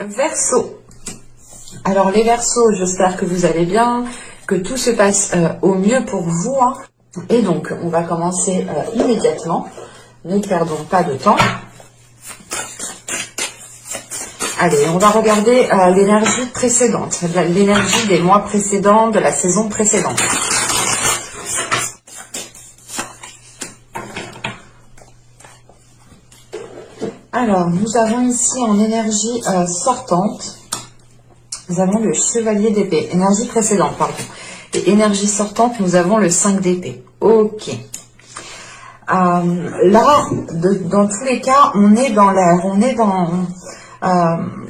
Verseau. Alors les Verseaux, j'espère que vous allez bien, que tout se passe au mieux pour vous. Hein. Et donc, on va commencer immédiatement. Ne perdons pas de temps. Allez, on va regarder l'énergie précédente, l'énergie des mois précédents, de la saison précédente. Alors, nous avons ici en énergie sortante, nous avons le chevalier d'épée, énergie précédente, pardon. Et énergie sortante, nous avons le 5 d'épée. Ok. Là, dans tous les cas, on est dans l'air, on est dans...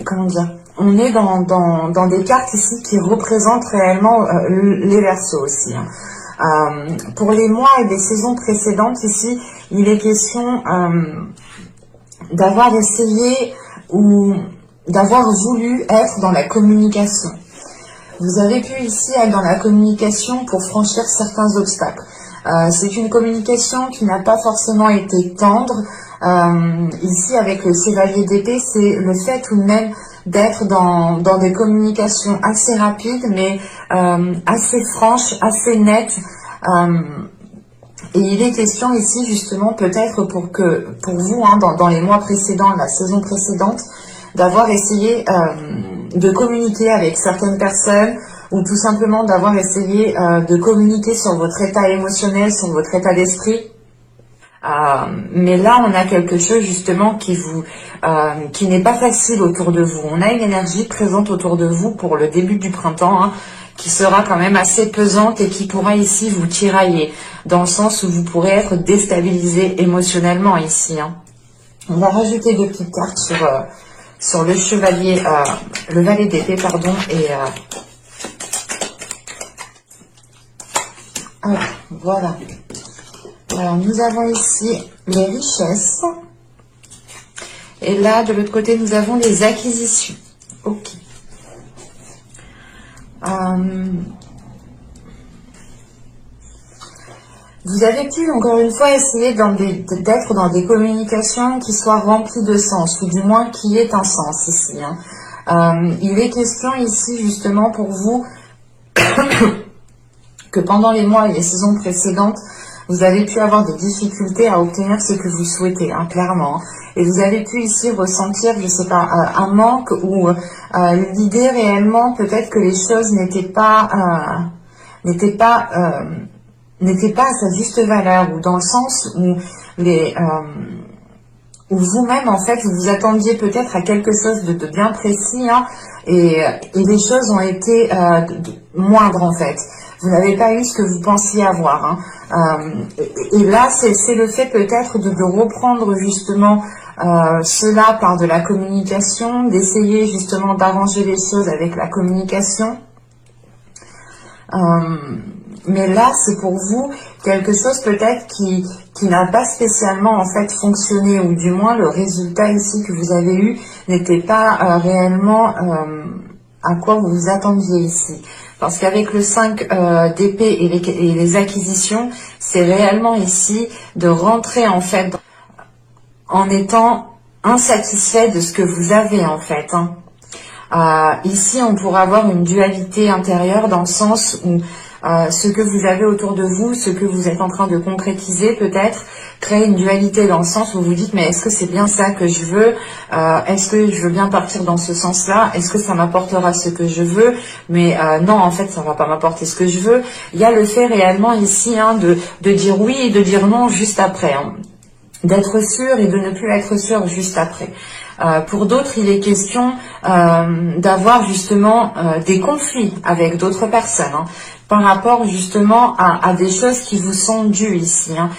comment dire, on est dans des cartes ici qui représentent réellement les Verseaux aussi. Hein. Pour les mois et les saisons précédentes ici, il est question d'avoir essayé ou d'avoir voulu être dans la communication. Vous avez pu ici être dans la communication pour franchir certains obstacles. C'est une communication qui n'a pas forcément été tendre. Ici, avec le chevalier d'épée, c'est le fait tout de même d'être dans des communications assez rapides, mais assez franches, assez nettes. Et il est question ici, justement, peut-être pour vous, hein, dans les mois précédents, la saison précédente, d'avoir essayé de communiquer avec certaines personnes, ou tout simplement d'avoir essayé de communiquer sur votre état émotionnel, sur votre état d'esprit. Mais là, on a quelque chose justement qui n'est pas facile autour de vous. On a une énergie présente autour de vous pour le début du printemps, hein, qui sera quand même assez pesante et qui pourra ici vous tirailler, dans le sens où vous pourrez être déstabilisé émotionnellement ici. Hein. On va rajouter deux petites cartes sur le chevalier, le valet d'épée, pardon, et voilà. Alors, nous avons ici les richesses. Et là, de l'autre côté, nous avons les acquisitions. Ok. Vous avez pu, encore une fois, essayer d'être dans des communications qui soient remplies de sens, ou du moins qui aient un sens ici. Hein. Il est question ici, justement, pour vous, que pendant les mois et les saisons précédentes, vous avez pu avoir des difficultés à obtenir ce que vous souhaitez, hein, clairement. Et vous avez pu ici ressentir, je sais pas, un manque ou l'idée réellement peut-être que les choses n'étaient pas à sa juste valeur, ou dans le sens où où vous-même, en fait, vous vous attendiez peut-être à quelque chose de bien précis, hein, et les choses ont été moindres, en fait. Vous n'avez pas eu ce que vous pensiez avoir. Hein. Et là, c'est le fait peut-être de reprendre justement cela par de la communication, d'essayer justement d'arranger les choses avec la communication. Mais là, c'est pour vous quelque chose peut-être qui n'a pas spécialement en fait fonctionné, ou du moins le résultat ici que vous avez eu n'était pas réellement à quoi vous vous attendiez ici. Parce qu'avec le 5 d'épée et les acquisitions, c'est réellement ici de rentrer en fait en étant insatisfait de ce que vous avez en fait. Hein. Ici, on pourra avoir une dualité intérieure dans le sens où ce que vous avez autour de vous, ce que vous êtes en train de concrétiser peut-être, crée une dualité dans le sens où vous dites mais est-ce que c'est bien ça que je veux, est-ce que je veux bien partir dans ce sens-là, est-ce que ça m'apportera ce que je veux, mais non en fait ça va pas m'apporter ce que je veux. Il y a le fait réellement ici hein, de dire oui et de dire non juste après, hein. D'être sûr et de ne plus être sûr juste après. Pour d'autres, il est question d'avoir justement des conflits avec d'autres personnes, hein, par rapport justement à des choses qui vous sont dues ici. Hein.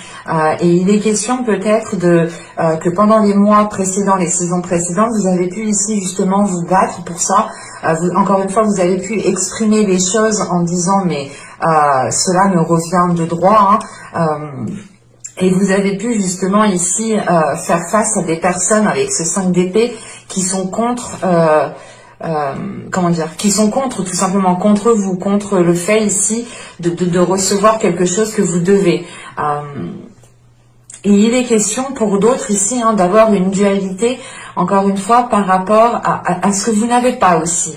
Et il est question peut-être que pendant les mois précédents, les saisons précédentes, vous avez pu ici justement vous battre pour ça. Encore une fois, vous avez pu exprimer les choses en disant mais cela me revient de droit. Hein. Et vous avez pu justement ici faire face à des personnes avec ce 5 d'épée qui sont contre, qui sont contre, tout simplement contre vous, contre le fait ici de recevoir quelque chose que vous devez. Et il est question pour d'autres ici d'avoir une dualité, encore une fois, par rapport à ce que vous n'avez pas aussi.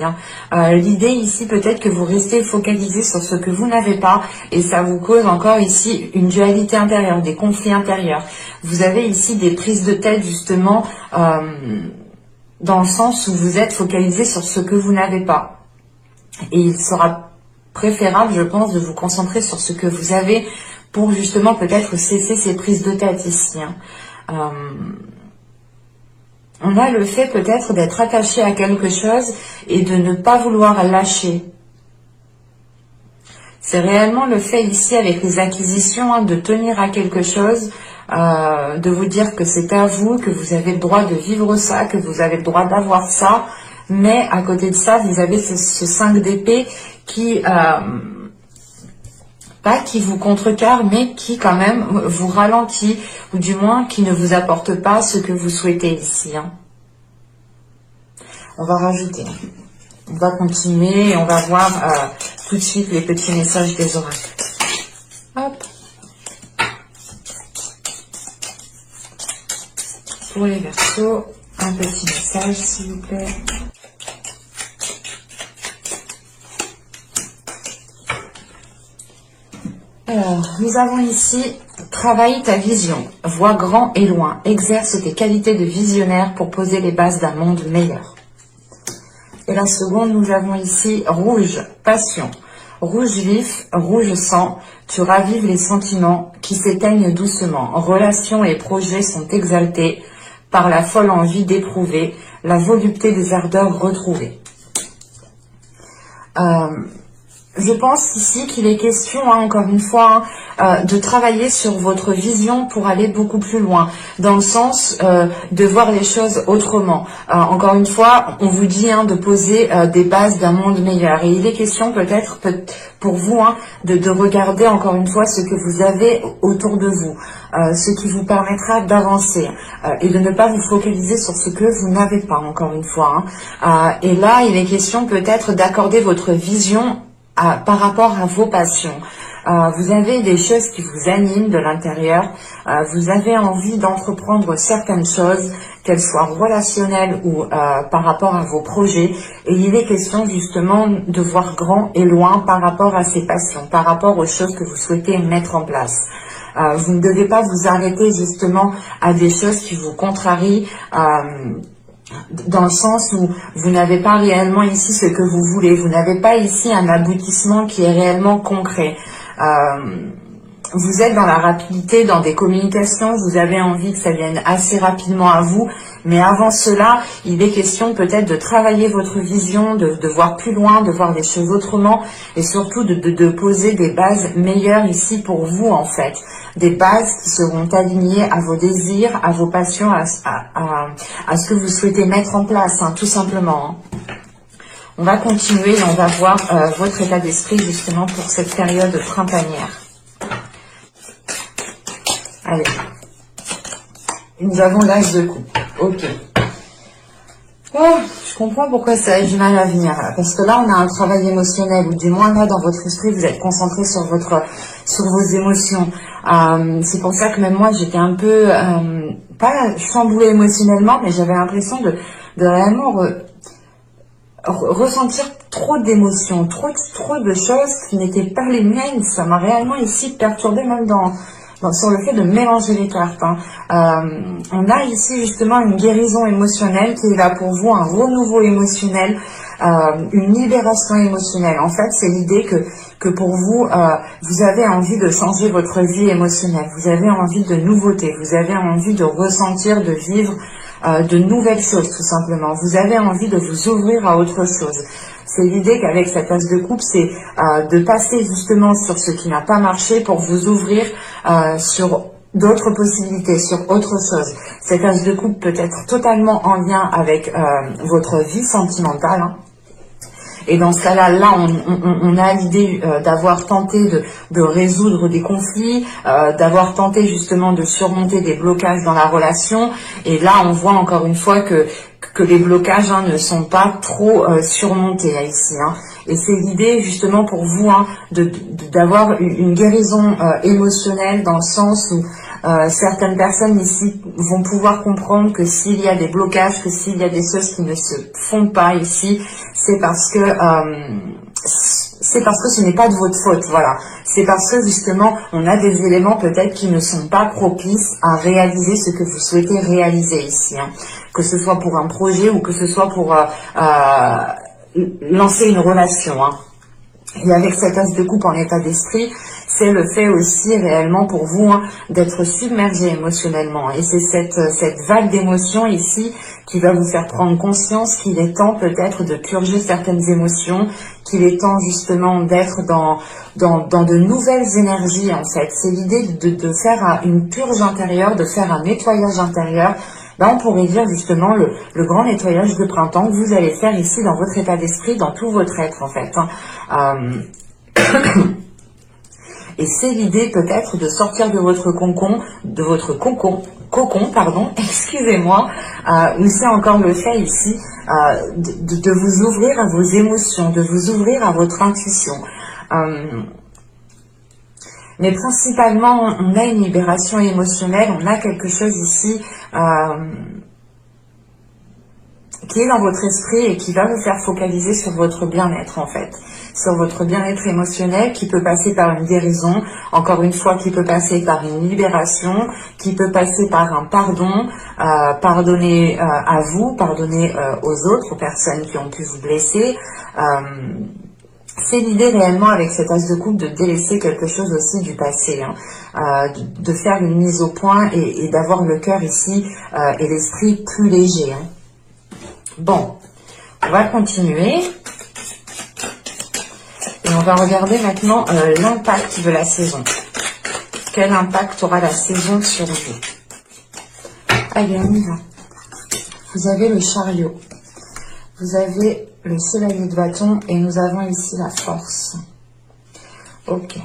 L'idée ici, peut-être que vous restez focalisé sur ce que vous n'avez pas, et ça vous cause encore ici une dualité intérieure, des conflits intérieurs. Vous avez ici des prises de tête, justement, dans le sens où vous êtes focalisé sur ce que vous n'avez pas. Et il sera préférable, je pense, de vous concentrer sur ce que vous avez pour justement peut-être cesser ces prises de tête ici. On a le fait peut-être d'être attaché à quelque chose et de ne pas vouloir lâcher. C'est réellement le fait ici avec les acquisitions de tenir à quelque chose, de vous dire que c'est à vous, que vous avez le droit de vivre ça, que vous avez le droit d'avoir ça, mais à côté de ça, vous avez ce 5 d'épée qui... pas qui vous contrecarre, mais qui quand même vous ralentit, ou du moins qui ne vous apporte pas ce que vous souhaitez ici. On va rajouter, on va continuer et on va voir tout de suite les petits messages des oracles. Hop. Pour les Verseaux, un petit message s'il vous plaît. Alors, nous avons ici, travaille ta vision, vois grand et loin, exerce tes qualités de visionnaire pour poser les bases d'un monde meilleur. Et la seconde, nous avons ici, rouge, passion, rouge vif, rouge sang, tu ravives les sentiments qui s'éteignent doucement, relations et projets sont exaltés par la folle envie d'éprouver, la volupté des ardeurs retrouvées. Je pense ici qu'il est question, encore une fois, de travailler sur votre vision pour aller beaucoup plus loin, dans le sens de voir les choses autrement. Encore une fois, on vous dit de poser des bases d'un monde meilleur. Et il est question peut-être pour vous de regarder encore une fois ce que vous avez autour de vous, ce qui vous permettra d'avancer et de ne pas vous focaliser sur ce que vous n'avez pas, encore une fois. Et là, il est question peut-être d'accorder votre vision par rapport à vos passions. Vous avez des choses qui vous animent de l'intérieur, vous avez envie d'entreprendre certaines choses, qu'elles soient relationnelles ou par rapport à vos projets, et il est question justement de voir grand et loin par rapport à ces passions, par rapport aux choses que vous souhaitez mettre en place. Vous ne devez pas vous arrêter justement à des choses qui vous contrarient, dans le sens où vous n'avez pas réellement ici ce que vous voulez, vous n'avez pas ici un aboutissement qui est réellement concret. Vous êtes dans la rapidité, dans des communications, vous avez envie que ça vienne assez rapidement à vous, mais avant cela, il est question peut-être de travailler votre vision, de voir plus loin, de voir les choses autrement, et surtout de poser des bases meilleures ici pour vous en fait. Des bases qui seront alignées à vos désirs, à vos passions, à ce que vous souhaitez mettre en place, tout simplement. On va continuer et on va voir votre état d'esprit justement pour cette période printanière. Allez, nous avons l'âge de coupe. Ok. Oh, je comprends pourquoi ça a du mal à venir. Parce que là, on a un travail émotionnel, ou du moins là, dans votre esprit, vous êtes concentré sur vos émotions. C'est pour ça que même moi, j'étais un peu, pas chamboulée émotionnellement, mais j'avais l'impression de réellement ressentir trop d'émotions, trop de choses qui n'étaient pas les miennes. Ça m'a réellement ici perturbée, même sur le fait de mélanger les cartes. On a ici justement une guérison émotionnelle qui est là pour vous, un renouveau émotionnel, une libération émotionnelle. En fait, c'est l'idée que pour vous, vous avez envie de changer votre vie émotionnelle, vous avez envie de nouveautés, vous avez envie de ressentir, de vivre de nouvelles choses tout simplement. Vous avez envie de vous ouvrir à autre chose. C'est l'idée qu'avec cette as de coupe, c'est de passer justement sur ce qui n'a pas marché pour vous ouvrir sur d'autres possibilités, sur autre chose. Cette as de coupe peut être totalement en lien avec votre vie sentimentale. Et dans ce cas-là, on a l'idée d'avoir tenté de résoudre des conflits, d'avoir tenté justement de surmonter des blocages dans la relation. Et là, on voit encore une fois que les blocages ne sont pas trop surmontés ici. Et c'est l'idée justement pour vous d'avoir une guérison émotionnelle dans le sens où Certaines personnes ici vont pouvoir comprendre que s'il y a des blocages, que s'il y a des choses qui ne se font pas ici, c'est parce que ce n'est pas de votre faute, voilà. C'est parce que justement, on a des éléments peut-être qui ne sont pas propices à réaliser ce que vous souhaitez réaliser ici, hein. Que ce soit pour un projet ou que ce soit pour lancer une relation, hein. Et avec cet as de coupe en état d'esprit, c'est le fait aussi réellement pour vous, hein, d'être submergé émotionnellement. Et c'est cette vague d'émotions ici qui va vous faire prendre conscience qu'il est temps peut-être de purger certaines émotions, qu'il est temps justement d'être dans de nouvelles énergies en fait. C'est l'idée de faire une purge intérieure, de faire un nettoyage intérieur. Là, on pourrait dire justement le grand nettoyage de printemps que vous allez faire ici dans votre état d'esprit, dans tout votre être en fait, hein. Et c'est l'idée peut-être de sortir de votre cocon, pardon, excusez-moi, ou c'est encore le fait ici de vous ouvrir à vos émotions, de vous ouvrir à votre intuition. Mais principalement, on a une libération émotionnelle, on a quelque chose ici qui est dans votre esprit et qui va vous faire focaliser sur votre bien-être en fait, sur votre bien-être émotionnel qui peut passer par une guérison, encore une fois qui peut passer par une libération, qui peut passer par un pardon, pardonner à vous, pardonner aux autres, aux personnes qui ont pu vous blesser. C'est l'idée réellement avec cet as de coupe de délaisser quelque chose aussi du passé, hein, de faire une mise au point et d'avoir le cœur ici et l'esprit plus léger, hein. Bon, on va continuer et on va regarder maintenant l'impact de la saison. Quel impact aura la saison sur vous? Allez, on y va. Vous avez le chariot, vous avez le chevalier de bâton et nous avons ici la force. Ok.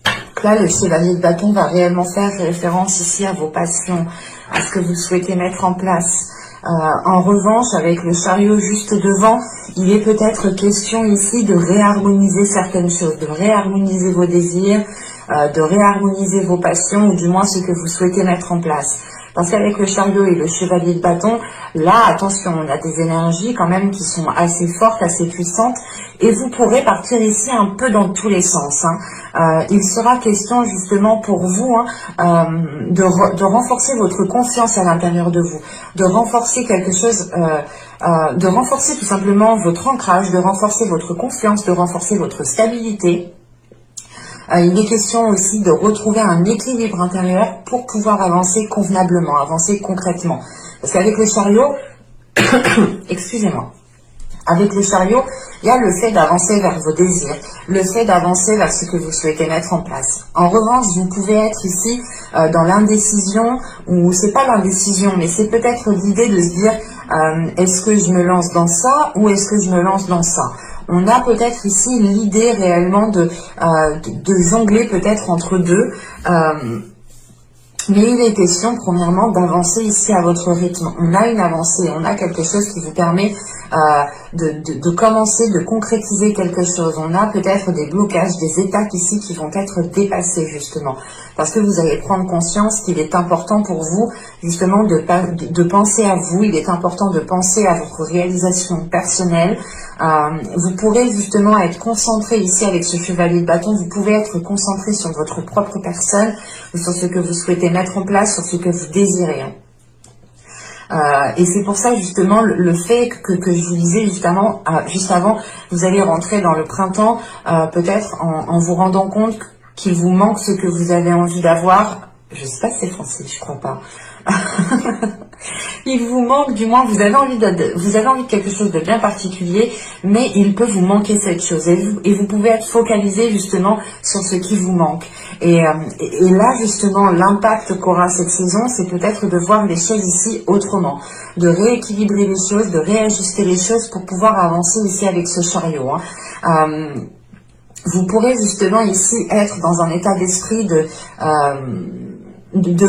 Donc là, le chevalier de bâton va réellement faire référence ici à vos passions, à ce que vous souhaitez mettre en place. En revanche, avec le chariot juste devant, il est peut-être question ici de réharmoniser certaines choses, de réharmoniser vos désirs, de réharmoniser vos passions, ou du moins ce que vous souhaitez mettre en place. Parce qu'avec le chariot et le chevalier de bâton, là, attention, on a des énergies quand même qui sont assez fortes, assez puissantes, et vous pourrez partir ici un peu dans tous les sens, hein. Il sera question justement pour vous, hein, de renforcer votre confiance à l'intérieur de vous, de renforcer quelque chose, de renforcer tout simplement votre ancrage, de renforcer votre confiance, de renforcer votre stabilité. Il est question aussi de retrouver un équilibre intérieur pour pouvoir avancer convenablement, avancer concrètement. Parce qu'avec le chariot, excusez-moi, avec le chariot, il y a le fait d'avancer vers vos désirs, le fait d'avancer vers ce que vous souhaitez mettre en place. En revanche, vous pouvez être ici dans l'indécision, ou c'est pas l'indécision, mais c'est peut-être l'idée de se dire est-ce que je me lance dans ça ou est-ce que je me lance dans ça? On a peut-être ici l'idée réellement de jongler peut-être entre deux. Mais il est question, premièrement, d'avancer ici à votre rythme. On a une avancée, on a quelque chose qui vous permet de commencer, de concrétiser quelque chose. On a peut-être des blocages, des étapes ici qui vont être dépassées, justement. Parce que vous allez prendre conscience qu'il est important pour vous, justement, de penser à vous. Il est important de penser à votre réalisation personnelle. Vous pourrez justement être concentré ici avec ce chevalier de bâton. Vous pouvez être concentré sur votre propre personne, sur ce que vous souhaitez mettre en place, sur ce que vous désirez. Et c'est pour ça justement le fait que je vous disais justement, juste avant, vous allez rentrer dans le printemps, peut-être en vous rendant compte qu'il vous manque ce que vous avez envie d'avoir. Je sais pas si c'est français, je crois pas. Il vous manque, du moins, vous avez envie de quelque chose de bien particulier, mais il peut vous manquer cette chose. Et vous pouvez être focalisé justement sur ce qui vous manque. Et là, justement, l'impact qu'aura cette saison, c'est peut-être de voir les choses ici autrement, de rééquilibrer les choses, de réajuster les choses pour pouvoir avancer ici avec ce chariot, hein. Vous pourrez justement ici être dans un état d'esprit de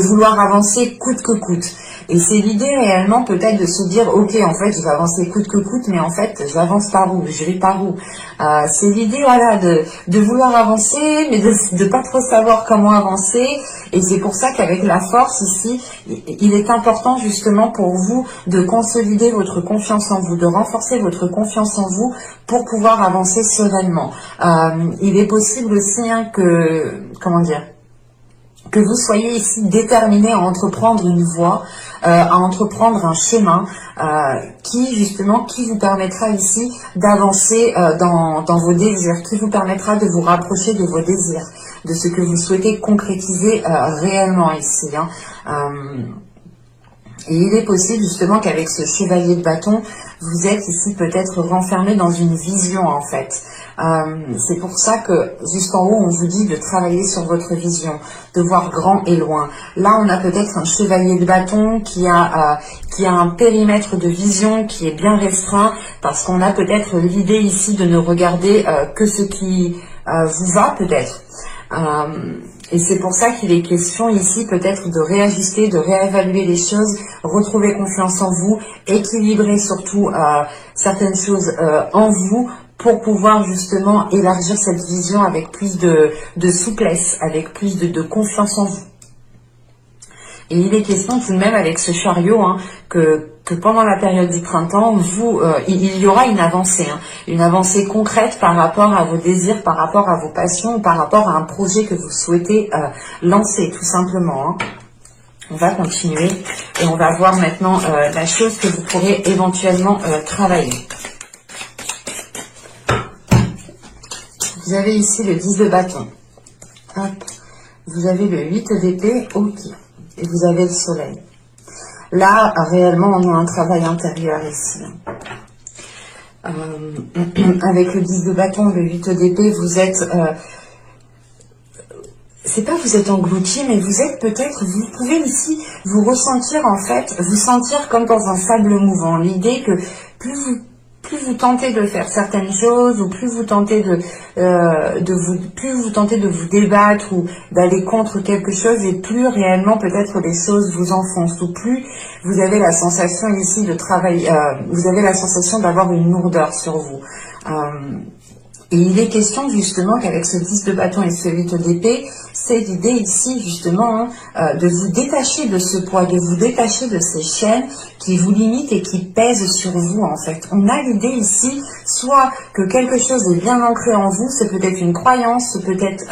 vouloir avancer coûte que coûte. Et c'est l'idée réellement peut-être de se dire, ok, en fait, je vais avancer coûte que coûte, mais en fait, j'avance par où? Je vais par où? C'est l'idée, voilà, de vouloir avancer, mais de pas trop savoir comment avancer. Et c'est pour ça qu'avec la force ici, il est important justement pour vous de consolider votre confiance en vous, de renforcer votre confiance en vous pour pouvoir avancer sereinement. Il est possible aussi que vous soyez ici déterminé à entreprendre une voie, à entreprendre un chemin qui vous permettra ici d'avancer dans vos désirs, qui vous permettra de vous rapprocher de vos désirs, de ce que vous souhaitez concrétiser réellement ici. Et il est possible justement qu'avec ce chevalier de bâton, vous êtes ici peut-être renfermé dans une vision en fait. C'est pour ça que jusqu'en haut, on vous dit de travailler sur votre vision, de voir grand et loin. Là, on a peut-être un chevalier de bâton qui a un périmètre de vision qui est bien restreint parce qu'on a peut-être l'idée ici de ne regarder que ce qui vous va peut-être. Et c'est pour ça qu'il est question ici peut-être de réajuster, de réévaluer les choses, retrouver confiance en vous, équilibrer surtout certaines choses en vous pour pouvoir justement élargir cette vision avec plus de souplesse, avec plus de confiance en vous. Et il est question tout de même avec ce chariot que pendant la période du printemps, il y aura une avancée concrète par rapport à vos désirs, par rapport à vos passions, ou par rapport à un projet que vous souhaitez lancer tout simplement. On va continuer et on va voir maintenant la chose que vous pourrez éventuellement travailler. Vous avez ici le 10 de bâton. Hop. Vous avez le 8 d'épée. Ok. Et vous avez le soleil. Là, réellement, on a un travail intérieur ici. Avec le 10 de bâton, le 8 d'épée, vous êtes... c'est pas vous êtes englouti, mais vous êtes peut-être... Vous pouvez ici vous ressentir, en fait, vous sentir comme dans un sable mouvant. L'idée que plus vous tentez de faire certaines choses, ou plus vous tentez de vous débattre ou d'aller contre quelque chose, et plus réellement peut-être les choses vous enfoncent, ou plus vous avez la sensation ici de travailler, vous avez la sensation d'avoir une lourdeur sur vous. Et il est question justement qu'avec ce 10 de bâton et ce 8 d'épée, c'est l'idée ici justement de vous détacher de ce poids, de vous détacher de ces chaînes qui vous limitent et qui pèsent sur vous en fait. On a l'idée ici, soit que quelque chose est bien ancré en vous, c'est peut-être une croyance, c'est peut-être,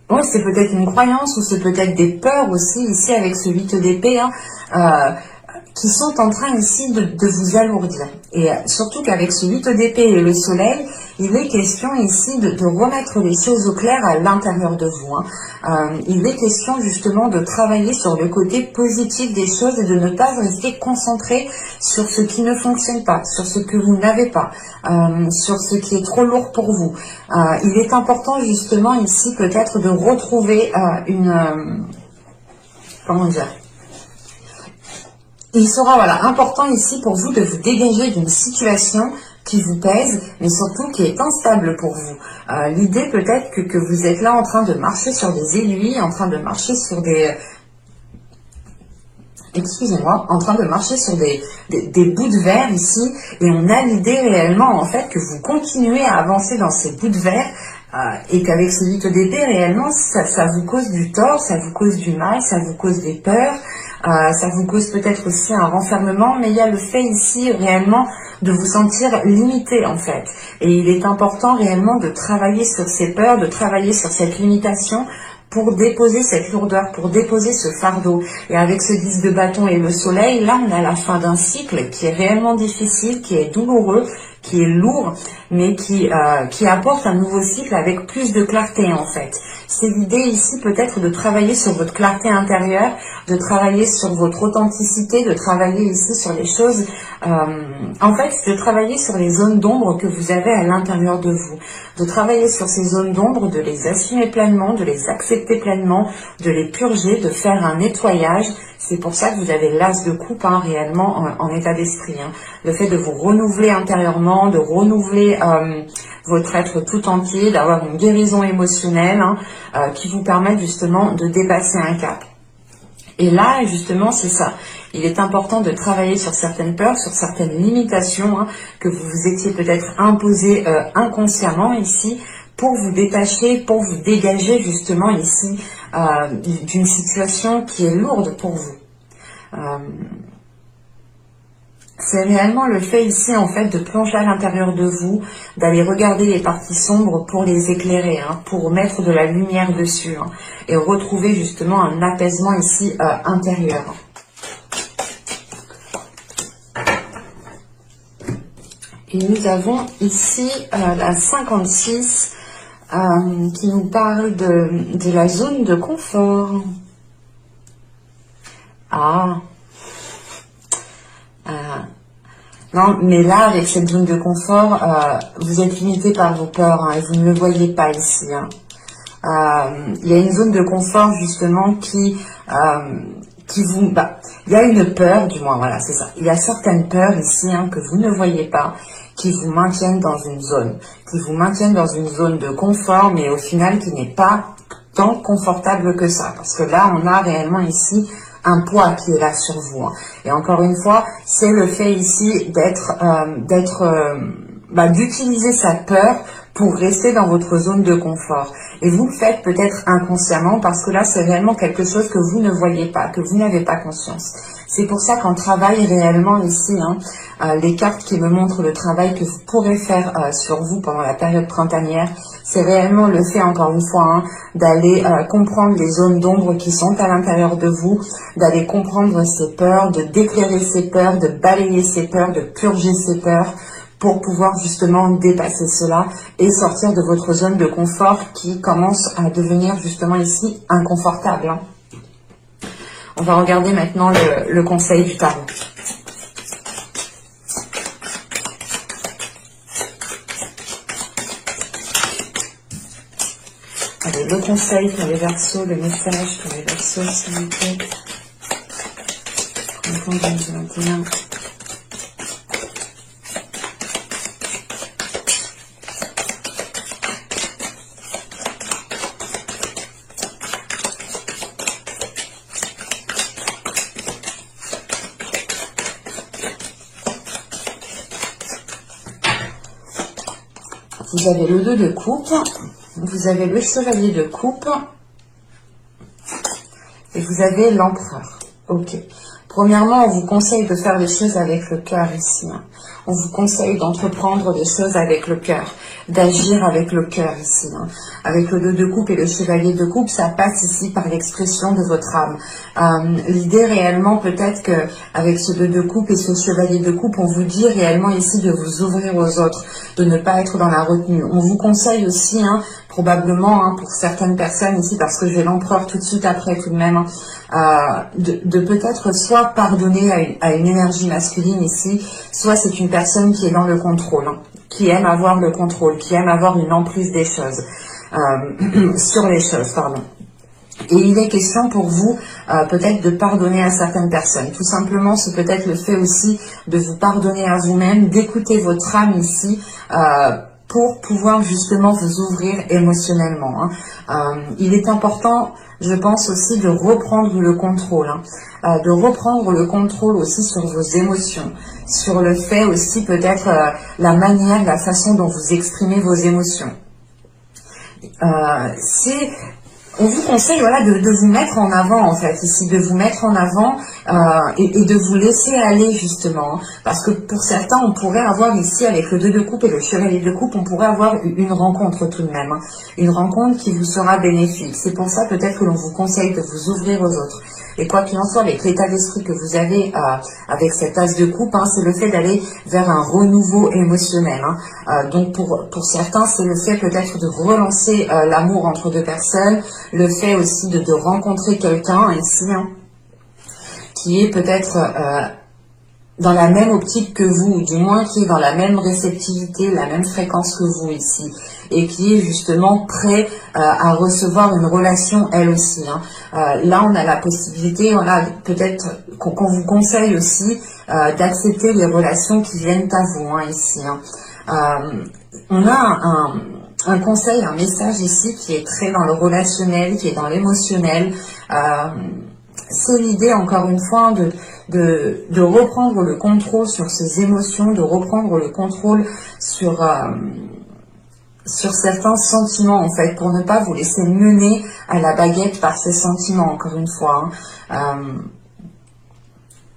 oui, c'est peut-être une croyance ou c'est peut-être des peurs aussi ici avec ce 8 d'épée, qui sont en train ici de vous alourdir. Et surtout qu'avec ce 8 d'épée et le soleil, il est question ici de remettre les choses au clair à l'intérieur de vous. Il est question justement de travailler sur le côté positif des choses et de ne pas rester concentré sur ce qui ne fonctionne pas, sur ce que vous n'avez pas, sur ce qui est trop lourd pour vous. Il est important justement ici peut-être de retrouver il sera important ici pour vous de vous dégager d'une situation qui vous pèse, mais surtout qui est instable pour vous. L'idée peut-être que vous êtes là en train de marcher sur des aiguilles, en train de marcher sur des... en train de marcher sur des bouts de verre ici, et on a l'idée réellement en fait que vous continuez à avancer dans ces bouts de verre, et qu'avec ce 8 d'épée réellement ça vous cause du tort, ça vous cause du mal, ça vous cause des peurs, ça vous cause peut-être aussi un renfermement, mais il y a le fait ici réellement de vous sentir limité en fait. Et il est important réellement de travailler sur ces peurs, de travailler sur cette limitation pour déposer cette lourdeur, pour déposer ce fardeau. Et avec ce 10 de bâton et le soleil, là on a la fin d'un cycle qui est réellement difficile, qui est douloureux, qui est lourd, mais qui apporte un nouveau cycle avec plus de clarté en fait. C'est l'idée ici peut-être de travailler sur votre clarté intérieure, de travailler sur votre authenticité, de travailler ici sur les choses, en fait de travailler sur les zones d'ombre que vous avez à l'intérieur de vous, de travailler sur ces zones d'ombre, de les assumer pleinement, de les accepter pleinement, de les purger, de faire un nettoyage. C'est pour ça que vous avez l'as de coupe réellement en état d'esprit. Le fait de vous renouveler intérieurement, de renouveler votre être tout entier, d'avoir une guérison émotionnelle qui vous permet justement de dépasser un cap. Et là, justement, c'est ça. Il est important de travailler sur certaines peurs, sur certaines limitations que vous vous étiez peut-être imposées inconsciemment ici, pour vous détacher, pour vous dégager justement ici d'une situation qui est lourde pour vous. C'est réellement le fait ici en fait de plonger à l'intérieur de vous, d'aller regarder les parties sombres pour les éclairer, pour mettre de la lumière dessus et retrouver justement un apaisement ici intérieur. Et nous avons ici la 56 qui nous parle de la zone de confort. Non, mais là, avec cette zone de confort, vous êtes limité par vos peurs et vous ne le voyez pas ici. Il y a une zone de confort justement qui vous... il y a une peur, du moins, voilà, c'est ça. Il y a certaines peurs ici que vous ne voyez pas, qui vous maintiennent dans une zone, de confort, mais au final qui n'est pas tant confortable que ça. Parce que là, on a réellement ici un poids qui est là sur vous. Et encore une fois, c'est le fait ici d'utiliser sa peur pour rester dans votre zone de confort. Et vous le faites peut-être inconsciemment parce que là, c'est réellement quelque chose que vous ne voyez pas, que vous n'avez pas conscience. C'est pour ça qu'on travaille réellement ici, les cartes qui me montrent le travail que vous pourrez faire sur vous pendant la période printanière, c'est réellement le fait, encore une fois, d'aller comprendre les zones d'ombre qui sont à l'intérieur de vous, d'aller comprendre ces peurs, de d'éclairer ces peurs, de balayer ces peurs, de purger ces peurs, pour pouvoir justement dépasser cela et sortir de votre zone de confort qui commence à devenir justement ici inconfortable. On va regarder maintenant le conseil du tarot. Allez, le conseil pour les Verseaux, le message pour les Verseaux, s'il vous plaît. Printemps 2021. Vous avez le 2 de coupe, vous avez le chevalier de coupe et vous avez l'empereur. Ok. Premièrement, on vous conseille de faire les choses avec le cœur ici. On vous conseille d'entreprendre des choses avec le cœur, d'agir avec le cœur ici. Avec le 2 de coupe et le chevalier de coupe, ça passe ici par l'expression de votre âme. L'idée réellement, peut-être que avec ce 2 de coupe et ce chevalier de coupe, on vous dit réellement ici de vous ouvrir aux autres, de ne pas être dans la retenue. On vous conseille aussi, probablement pour certaines personnes ici, parce que j'ai l'empereur tout de suite après tout de même, de peut-être soit pardonner à une énergie masculine ici, soit c'est une personne qui est dans le contrôle, qui aime avoir le contrôle, qui aime avoir une emprise des choses, sur les choses, pardon. Et il est question pour vous peut-être de pardonner à certaines personnes. Tout simplement, c'est peut-être le fait aussi de vous pardonner à vous-même, d'écouter votre âme ici, pour pouvoir justement vous ouvrir émotionnellement. Il est important, je pense aussi, de reprendre le contrôle. De reprendre le contrôle aussi sur vos émotions, sur le fait aussi peut-être la manière, la façon dont vous exprimez vos émotions. On vous conseille de vous mettre en avant en fait ici, de vous mettre en avant et de vous laisser aller justement. Parce que pour certains, on pourrait avoir ici avec le 2 de coupe et le chevalier de coupe, on pourrait avoir une rencontre tout de même. Une rencontre qui vous sera bénéfique. C'est pour ça peut-être que l'on vous conseille de vous ouvrir aux autres. Et quoi qu'il en soit, avec l'état d'esprit que vous avez avec cet as de coupe, c'est le fait d'aller vers un renouveau émotionnel. Donc pour certains, c'est le fait peut-être de relancer l'amour entre deux personnes, le fait aussi de rencontrer quelqu'un ici, qui est peut-être dans la même optique que vous, ou du moins qui est dans la même réceptivité, la même fréquence que vous ici, et qui est justement prêt à recevoir une relation elle aussi. Là, on a la possibilité, peut-être qu'on vous conseille aussi d'accepter les relations qui viennent à vous ici. On a un conseil, un message ici qui est très dans le relationnel, qui est dans l'émotionnel. c'est l'idée, encore une fois, de reprendre le contrôle sur ces émotions, de reprendre le contrôle sur certains sentiments, en fait, pour ne pas vous laisser mener à la baguette par ces sentiments, encore une fois.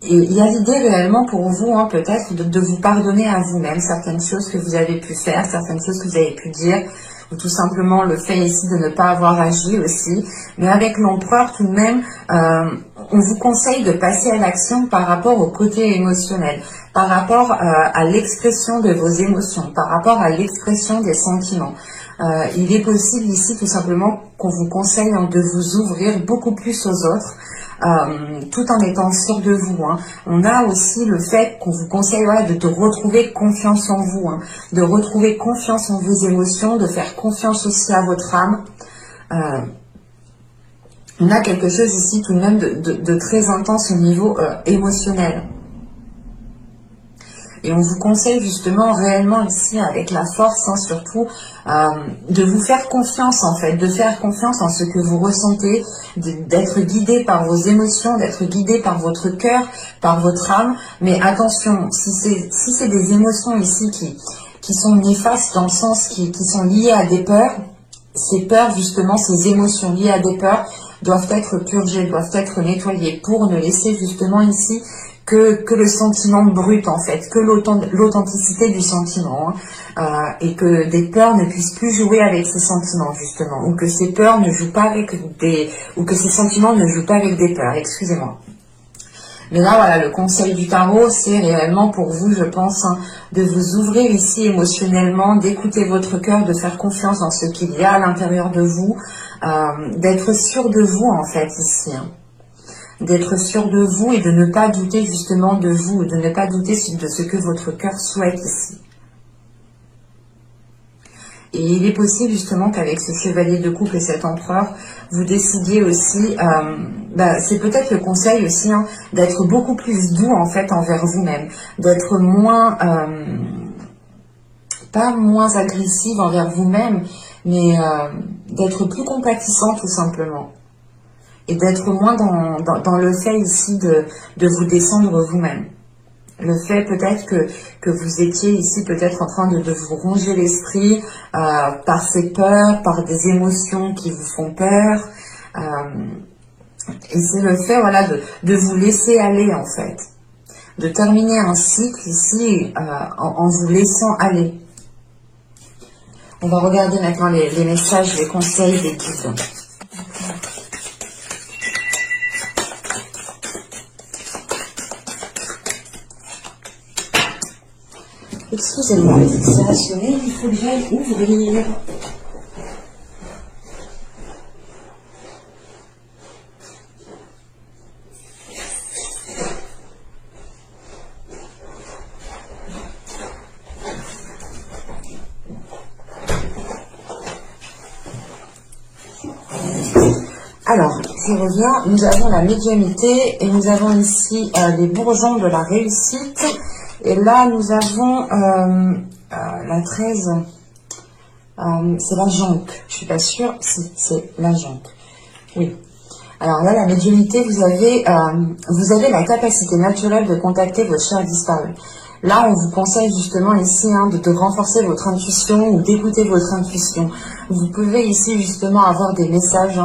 Et il y a l'idée réellement pour vous, peut-être, de vous pardonner à vous-même certaines choses que vous avez pu faire, certaines choses que vous avez pu dire, ou tout simplement le fait ici de ne pas avoir agi aussi. Mais avec l'empereur, tout de même, on vous conseille de passer à l'action par rapport au côté émotionnel, par rapport à l'expression de vos émotions, par rapport à l'expression des sentiments. Il est possible ici tout simplement qu'on vous conseille de vous ouvrir beaucoup plus aux autres, tout en étant sûr de vous. On a aussi le fait qu'on vous conseille de retrouver confiance en vous, de retrouver confiance en vos émotions, de faire confiance aussi à votre âme. On a quelque chose ici tout de même de très intense au niveau émotionnel. Et on vous conseille justement réellement ici avec la force surtout de vous faire confiance en fait, de faire confiance en ce que vous ressentez, d'être guidé par vos émotions, d'être guidé par votre cœur, par votre âme. Mais attention, si c'est des émotions ici qui sont néfastes dans le sens qui sont liées à des peurs, ces peurs justement, ces émotions liées à des peurs doivent être purgées, doivent être nettoyées pour ne laisser justement ici que le sentiment brut en fait, que l'authenticité du sentiment et que des peurs ne puissent plus jouer avec ces sentiments justement, ou que ces peurs ne jouent pas avec ou que ces sentiments ne jouent pas avec des peurs, excusez-moi. Mais là voilà, le conseil du tarot, c'est réellement pour vous, je pense, de vous ouvrir ici émotionnellement, d'écouter votre cœur, de faire confiance dans ce qu'il y a à l'intérieur de vous, d'être sûr de vous en fait ici. D'être sûr de vous et de ne pas douter justement de vous, de ne pas douter de ce que votre cœur souhaite ici. Et il est possible justement qu'avec ce chevalier de coupe et cet empereur, vous décidiez aussi, c'est peut-être le conseil aussi, d'être beaucoup plus doux en fait envers vous-même, d'être moins, pas moins agressive envers vous-même, mais d'être plus compatissant tout simplement. Et d'être moins dans le fait ici de vous descendre vous-même. Le fait peut-être que vous étiez ici peut-être en train de vous ronger l'esprit par ces peurs, par des émotions qui vous font peur. Et c'est le fait de vous laisser aller en fait. De terminer un cycle ici en vous laissant aller. On va regarder maintenant les messages, les conseils des guides. Excusez-moi, c'est rationné, il faut que j'aille ouvrir. Alors, je reviens, nous avons la médiumnité et nous avons ici les bourgeons de la réussite. Et là, nous avons la 13, c'est la jonque. Je suis pas sûre, si c'est la jonque. Oui. Alors là, la médiumnité, vous avez la capacité naturelle de contacter vos chers disparus. Là, on vous conseille justement ici de renforcer votre intuition ou d'écouter votre intuition. Vous pouvez ici justement avoir des messages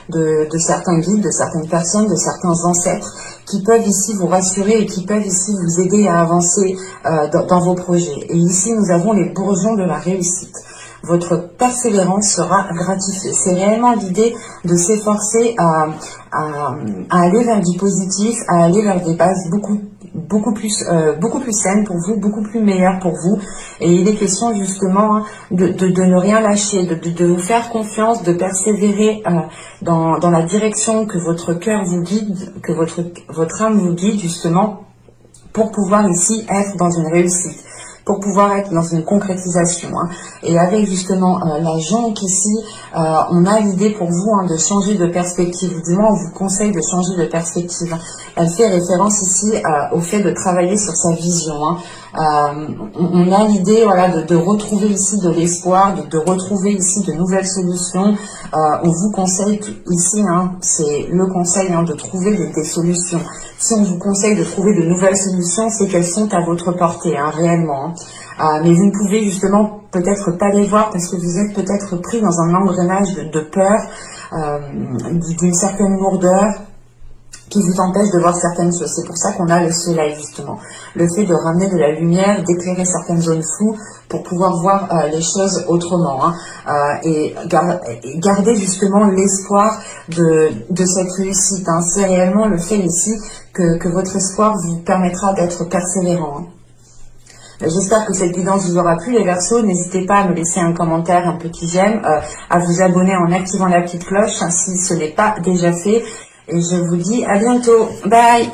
de certains guides, de certaines personnes, de certains ancêtres qui peuvent ici vous rassurer et qui peuvent ici vous aider à avancer dans vos projets. Et ici, nous avons les bourgeons de la réussite. Votre persévérance sera gratifiée. C'est réellement l'idée de s'efforcer à aller vers du positif, à aller vers des bases beaucoup plus saines pour vous, beaucoup plus meilleures pour vous. Et il est question justement de ne rien lâcher, de vous faire confiance, de persévérer dans la direction que votre cœur vous guide, que votre âme vous guide justement pour pouvoir ici être dans une réussite. pour pouvoir être dans une concrétisation. Et avec justement la jonque ici, on a l'idée pour vous de changer de perspective, ou du moins on vous conseille de changer de perspective. Elle fait référence ici au fait de travailler sur sa vision. On a l'idée de retrouver ici de l'espoir, de retrouver ici de nouvelles solutions. On vous conseille ici, c'est le conseil de trouver des solutions. Si on vous conseille de trouver de nouvelles solutions, c'est qu'elles sont à votre portée, réellement. Mais vous ne pouvez justement peut-être pas les voir parce que vous êtes peut-être pris dans un engrenage de peur, d'une certaine lourdeur qui vous empêche de voir certaines choses. C'est pour ça qu'on a le soleil, justement. Le fait de ramener de la lumière, d'éclairer certaines zones floues pour pouvoir voir les choses autrement. Et garder justement l'espoir de cette réussite. C'est réellement le fait ici que votre espoir vous permettra d'être persévérant. J'espère que cette guidance vous aura plu, les Verseaux. N'hésitez pas à me laisser un commentaire, un petit j'aime, à vous abonner en activant la petite cloche si ce n'est pas déjà fait. Et je vous dis à bientôt. Bye!